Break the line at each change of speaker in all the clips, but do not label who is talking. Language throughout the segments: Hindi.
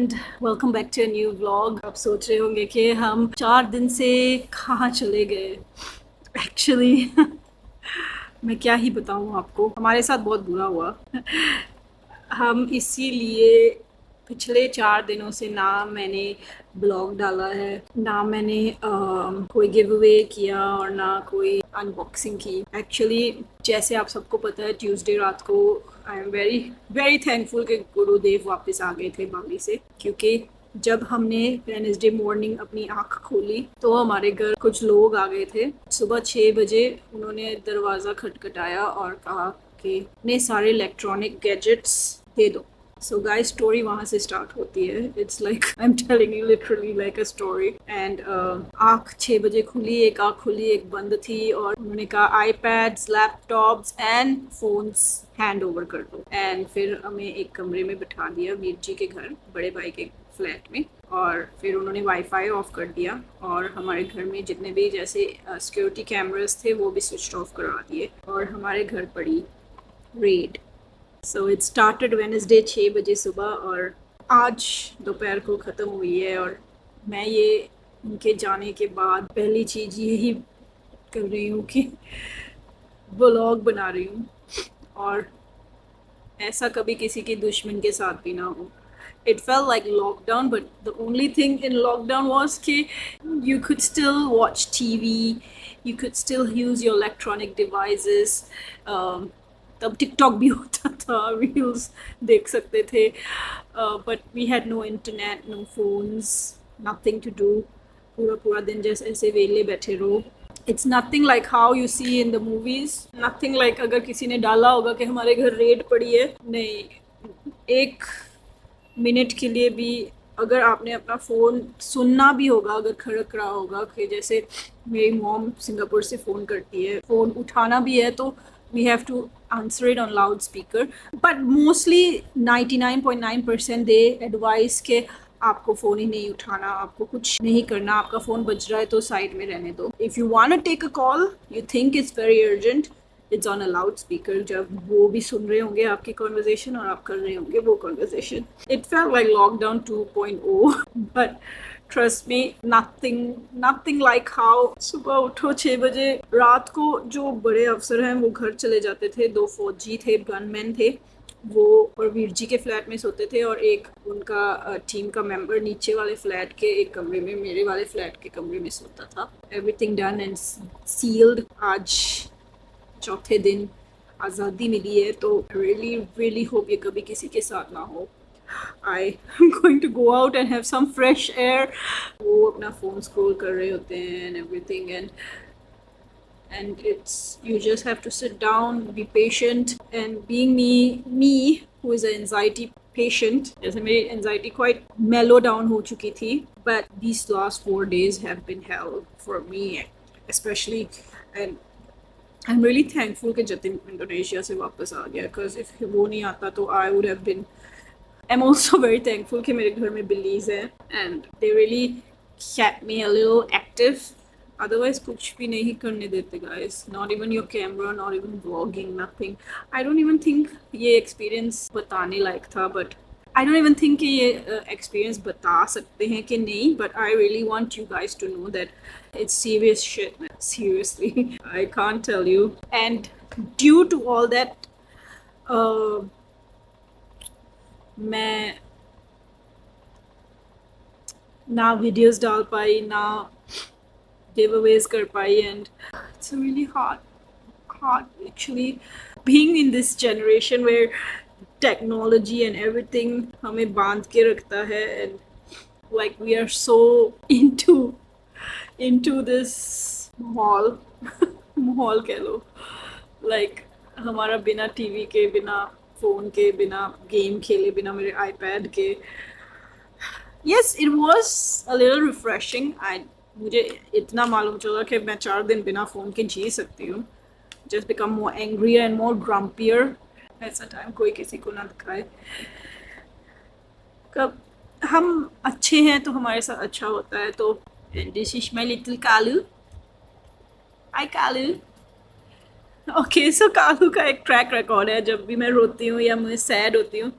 And welcome back to a new vlog. आप सोच रहे होंगे कि हम 4 दिन से कहाँ चले गए। एक्चुअली मैं क्या ही बताऊँ आपको, हमारे साथ बहुत बुरा हुआ। हम इसीलिए पिछले 4 दिनों से ना मैंने ब्लॉग डाला है, ना मैंने कोई गिव अवे किया और ना कोई अनबॉक्सिंग की। एक्चुअली जैसे आप सबको पता है, ट्यूसडे रात को I am very very thankful कि गुरुदेव वापस आ गए थे बाली से, क्योंकि जब हमने वेडनेसडे मॉर्निंग अपनी आँख खोली तो हमारे घर कुछ लोग आ गए थे। सुबह 6 बजे उन्होंने दरवाज़ा खटखटाया और कहा कि अपने सारे इलेक्ट्रॉनिक गैजेट्स दे दो। सो गाइस, स्टोरी वहाँ से स्टार्ट होती है। It's like I am telling you literally like a story. And आँख 6 बजे खुली, एक आँख खुली एक बंद थी, और उन्होंने कहा iPads, laptops and phones hand over कर दो। एंड फिर हमें एक कमरे में बिठा दिया वीर जी के घर, बड़े भाई के फ्लैट में, और फिर उन्होंने वाईफाई ऑफ कर दिया और हमारे घर में जितने भी जैसे सिक्योरिटी कैमरास थे वो भी स्विच ऑफ करवा दिए, और हमारे घर पड़ी red. So it started Wednesday 6 बजे सुबह, और आज दोपहर को ख़त्म हुई है। और मैं ये उनके जाने के बाद पहली चीज़ यही कर रही हूँ कि व्लॉग बना रही हूँ, और ऐसा कभी किसी के दुश्मन के साथ भी ना हो। It felt like lockdown, but the only thing in lockdown was कि you could still watch TV, you could still use your electronic devices. तब टिकटॉक भी होता था, रील्स देख सकते थे, but we had no internet, no phones, nothing to do. पूरा पूरा दिन जैसे ऐसे वेले बैठे रहो। It's nothing like how you see in the movies. Nothing like अगर किसी ने डाला होगा कि हमारे घर रेड पड़ी है, नहीं, एक मिनट के लिए भी अगर आपने अपना फ़ोन सुनना भी होगा, अगर खड़क रहा होगा, कि जैसे मेरी मॉम सिंगापुर से फ़ोन करती है, फ़ोन उठाना भी है तो we have to answer it on loud speaker. But mostly 99.9% they advice के आपको फ़ोन ही नहीं उठाना, आपको कुछ नहीं करना, आपका फ़ोन बज रहा है तो साइड में रहने दो। If you want to take a call, you think it's very urgent, it's on a loud speaker, जब वो भी सुन रहे होंगे आपकी कॉन्वर्जेशन और आप कर रहे होंगे वो conversation. It felt like lockdown 2.0, but trust me, nothing like how सुबह उठो 6 बजे, रात को जो बड़े अफसर हैं वो घर चले जाते थे, 2 फौजी थे, गनमैन थे, वो और वीर जी के फ्लैट में सोते थे, और एक उनका टीम का मेंबर नीचे वाले फ्लैट के एक कमरे में, मेरे वाले फ्लैट के कमरे में सोता था। Everything done and sealed. आज चौथे दिन आज़ादी मिली है, तो रियली रियली होप ये कभी किसी के साथ ना हो। I am going to go out and have some fresh air. वो अपना फ़ोन स्क्रॉल कर रहे होते हैं and everything, and it's you just have to sit down, be patient, and being me who is an anxiety patient, जैसे मेरी anxiety quite mellow down हो चुकी थी, but these last 4 days have been hell for me especially. And I'm really thankful कि जतिन इंडोनेशिया से वापस आ गया, because if वो नहीं आता तो I would have been. I'm also very thankful कि मेरे घर में बिल्लीज हैं and they really kept me a little active. Otherwise कुछ भी नहीं करने देते guys. Not even your camera, not even vlogging, nothing. I don't even think ये experience बताने लायक था, but I don't even think कि ये experience बता सकते हैं कि नहीं, but I really want you guys to know that it's serious shit, man. Seriously. I can't tell you. And due to all that, मैं ना वीडियोस डाल पाई, ना गिव अवेज कर पाई, and it's really hard actually being in this generation where technology and everything हमें बांध के रखता है, and like we are so into this माहौल माहौल कह लो, like हमारा बिना टीवी के, बिना फ़ोन के, बिना गेम खेले, बिना मेरे आईपैड के। Yes, it was a little refreshing. मुझे इतना मालूम चला कि मैं 4 दिन बिना फ़ोन के जी सकती हूँ। Just become more angrier and more grumpier. ऐसा टाइम कोई किसी को ना दिखाए। कब हम अच्छे हैं तो हमारे साथ अच्छा होता है। तो this is my little Kalu. Hi Kalu. Okay, so Kalu का एक ट्रैक रिकॉर्ड है, जब भी मैं रोती हूँ या मैं सैड होती हूँ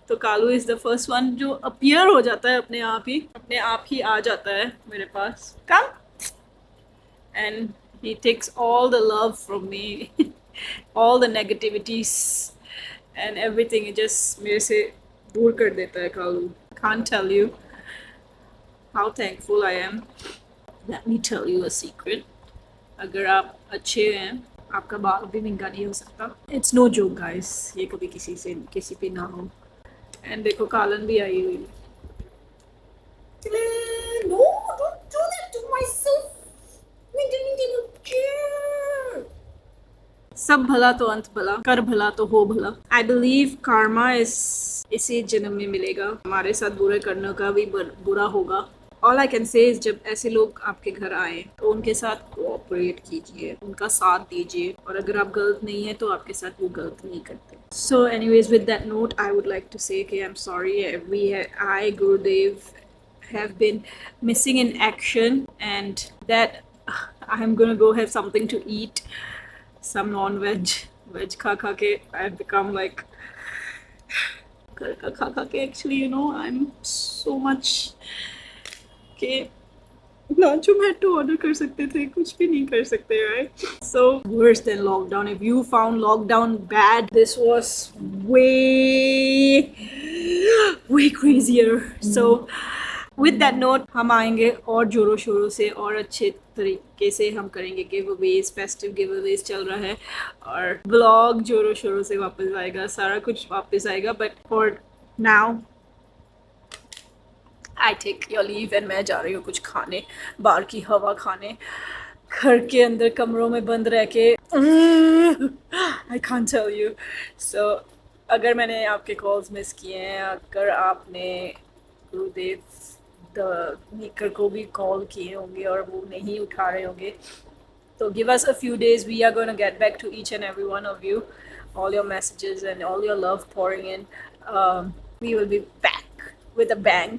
तो Kalu is the first one जो अपीयर हो जाता है, अपने आप ही आ जाता है मेरे पास। Come and he takes all the love from me, all the negativities and everything just मेरे से दूर कर देता है Kalu. Can't tell you how thankful I am. Let me tell you a secret. अगर आप अच्छे हैं, आपका बाल भी महंगा नहीं हो सकता। इट्स नो जोक गाइस, ये कभी किसी पे ना हो। एंड देखो कालन भी आई हुई। No, don't do that to myself. I didn't even care. सब भला तो अंत भला, कर भला तो हो भला। आई बिलीव कार्मा इसी जन्म में मिलेगा। हमारे साथ बुरे करने का भी बुरा होगा। All I can say is जब ऐसे लोग आपके घर आए तो उनके साथ कोऑपरेट कीजिए, उनका साथ दीजिए, और अगर आप गलत नहीं है तो आपके साथ वो गलत नहीं करते। So anyways with that note I would like to say कि I am sorry, I Gurudev have been missing in action, and that I am gonna go have something to eat, some non-veg खा के I have become like घर का खा के actually you know I'm so much के ना जोमेटो ऑर्डर कर सकते थे, कुछ भी नहीं कर सकते, right? So worse than lockdown. If you found lockdown bad, this was way crazier. So with that note हम आएंगे और जोरों शोरों से और अच्छे तरीके से हम करेंगे give Awez. Festive give Awez चल रहा है और ब्लॉग जोरों शोरों से वापस आएगा, सारा कुछ वापस आएगा। But for now I take your leave and मैं जा रही हूँ कुछ खाने, बाहर की हवा खाने, घर के अंदर कमरों में बंद रह के आई कांट टेल यू। सो अगर मैंने आपके कॉल्स मिस किए हैं, अगर आपने गुरुदेव मेकर को भी कॉल किए होंगे और वो नहीं उठा रहे होंगे, तो give us a few days. We are going to get back to each and every one of you, all your messages and all your love pouring in. We will be back with a bang,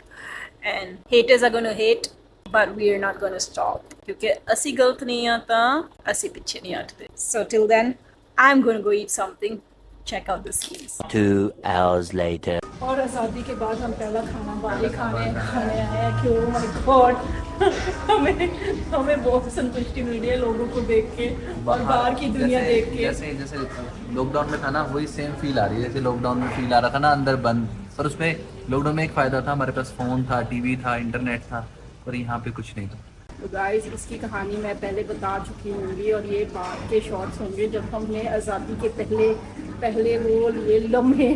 and haters are going to hate, but we are not going to stop, क्योंकि असी गलत नहीं आता, असी पीछे नहीं हटते। So till then, I'm going to go eat something. Check out the scenes.
2 hours later.
और आज़ादी के बाद हम पहला खाना बाहर खाने आए हैं। क्यों माय गॉड, हमें बहुत संतुष्टि मिल रही है लोगों को देख के और बाहर की दुनिया देख के।
जैसे लॉकडाउन में था ना, वही सेम फील आ रही है जैसे लॉकडाउन में फील आ रहा था ना अंदर बंद। पर उसमें लॉकडाउन में एक फ़ायदा था, हमारे पास फ़ोन था, टीवी था, इंटरनेट था, पर यहाँ पे कुछ नहीं था।
तो गाइस इसकी कहानी मैं पहले बता चुकी होंगी और ये बाद के शॉर्ट्स होंगे जब हमने आज़ादी के पहले वो ये लम्हे।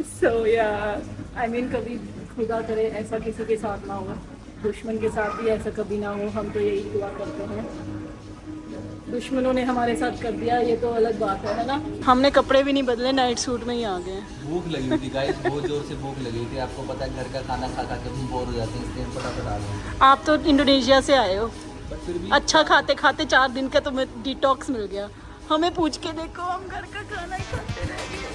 सो या आई मीन कभी खुदा करे ऐसा किसी के साथ ना हो, दुश्मन के साथ भी ऐसा कभी ना हो, हम तो यही दुआ करते हैं। दुश्मनों ने हमारे साथ कर दिया ये तो अलग बात है ना। हमने कपड़े भी नहीं बदले, नाइट सूट में ही आ गए।
भूख लगी हुई थी गाइस, बहुत जोर से भूख लगी थी। आपको पता है घर का खाना खा के हम बोर हो जाते हैं, इसलिए हम फटाफट आ गए।
आप तो इंडोनेशिया से आए हो,
बट फिर भी
अच्छा खाते खाते 4 दिन का तुम्हें डिटॉक्स मिल गया। हमें पूछ के देखो, हम घर का खाना ही खाते रह गए।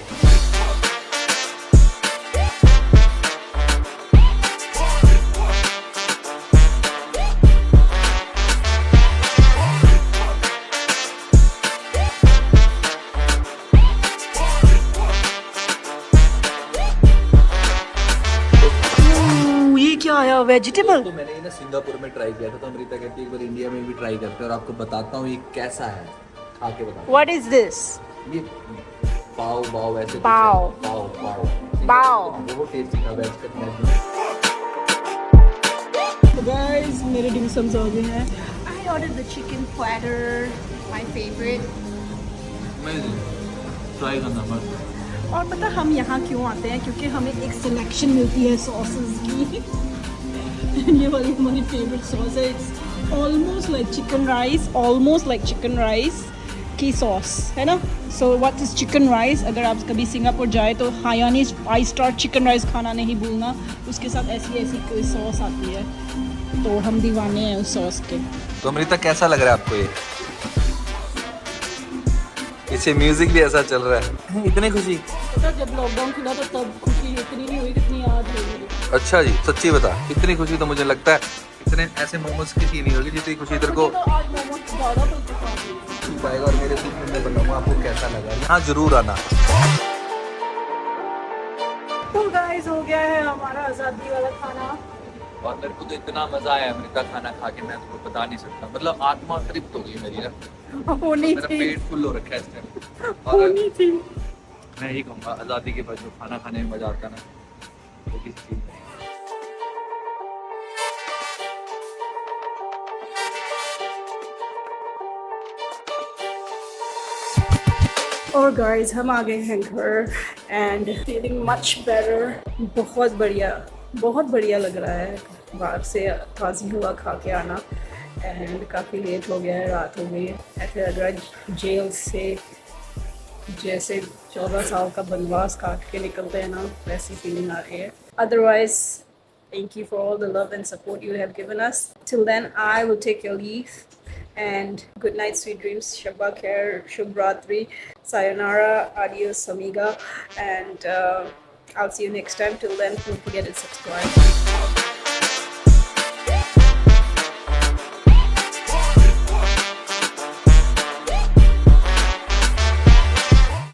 क्या आया वेजिटेबल?
तो मैंने ये ना सिंगापुर में ट्राई किया था, तो अमृता कहती है एक बार इंडिया में भी ट्राई करते हैं और आपको बताता हूँ ये कैसा है, खा के बताता हूँ।
What is this?
ये पाव ऐसे
पाव
बहुत टेस्टी था वेज कटलेट।
तो गाइस मेरे डिम्सम्स आ गए हैं। I ordered the chicken platter, my favourite.
Try करना मत।
और पता हम यहाँ क्यों आते हैं? क्योंकि हमें एक सिलेक्शन मिलती है सॉसेस की। ये वाली हमारी फेवरेट सॉस है। It's almost like chicken rice की सॉस है ना। So what is chicken rice? अगर आप कभी सिंगापुर जाए तो हायानीज 5 स्टार चिकन राइस खाना नहीं भूलना। उसके साथ ऐसी कोई सॉस आती है, तो हम दीवाने हैं उस सॉस के।
तो अमृता कैसा लग रहा है आपको ये? पीछे म्यूजिक भी ऐसा चल रहा है, इतनी खुशी।
पता जब लॉकडाउन खुला तो तब खुशी इतनी नहीं हुई जितनी आज हुई।
अच्छा जी, सच्ची बता, इतनी खुशी तो मुझे लगता है इतने ऐसे मोमोज की नहीं होगी जितनी खुशी तेरे को।
आज मोमोज ज़्यादा तो
सूप आएगा और मेरे सूप में मैं बनाऊंगा, आपको कैसा लगा? हाँ जरूर आना।
तो गाइस हो गया है हमारा आज़ादी वाला खाना।
और मेरे को तो इतना मजा आया अमृता खाना खा के, मैं आपको बता नहीं सकता। मतलब आत्मा तृप्त हो गई मेरी ना,
होनी
मेरा
थी,
पेट फुल हो रखा है इस टाइम। और
होनी थी।
मैं यही कहूँगा, आज़ादी के बाद जो खाना खाने में मजा आता है ना, वो किसी चीज़ में।
और गाइस हम आ गए हैं घर एंड फीलिंग मच बेटर। बहुत बढ़िया लग रहा है बाहर से ताज़ी हवा खा के आना। एंड काफ़ी लेट हो गया है, रात हो गई है। ऐसे लग रहा है जेल से जैसे 14 साल का बनवास काट के निकलते हैं ना, वैसी फीलिंग आ रही है। Otherwise thank you for all the love and support you have given us. Till then, I will take your leave. And good night, sweet dreams. Shabba khair, Shubh Ratri, sayonara, adios, amiga. And I'll see you next time. Till then, don't forget to subscribe.